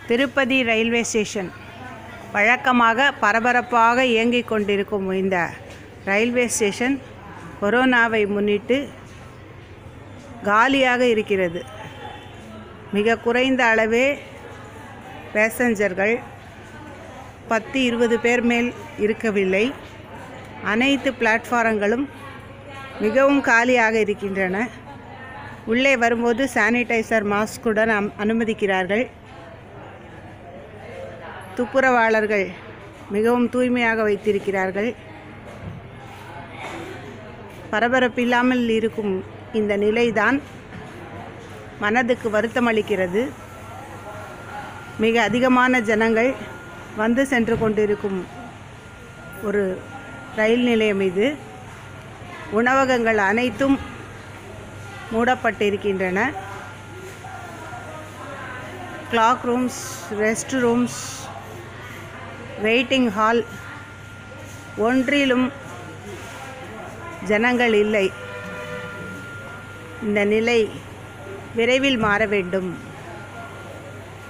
Tirupati railway station வழக்கமாக பரபரப்பாக இயங்கிக் கொண்டிருக்கும் இந்த ரயில்வே ஸ்டேஷன் கொரோனாவை முன்னிட்டு காலியாக இருக்கிறது. மிக குறைந்த அளவே பேசஞ்சர்கள் 10-20 பேர் மேல் இருக்கவில்லை. அனைத்து பிளாட்ஃபாரங்களும் மிகவும் காலியாக இருக்கின்றன. உள்ளே வரும்போது சானிடைசர் மாஸ்குடன் அனுமதிக்கிறார்கள். துப்புரவாளர்கள் மிகவும் தூய்மையாக வைத்திருக்கிறார்கள். பரபரப்பில்லாமல் இருக்கும் இந்த நிலைதான் மனதுக்கு வருத்தமளிக்கிறது. மிக அதிகமான ஜனங்கள் வந்து சென்று கொண்டிருக்கும் ஒரு ரயில் நிலையம் இது. உணவகங்கள் அனைத்தும் மூடப்பட்டிருக்கின்றன. Cloak rooms, rest rooms, waiting hall ஒன்றிலும் ஜனங்கள் இல்லை. இந்த நிலை விரைவில் மாற வேண்டும்.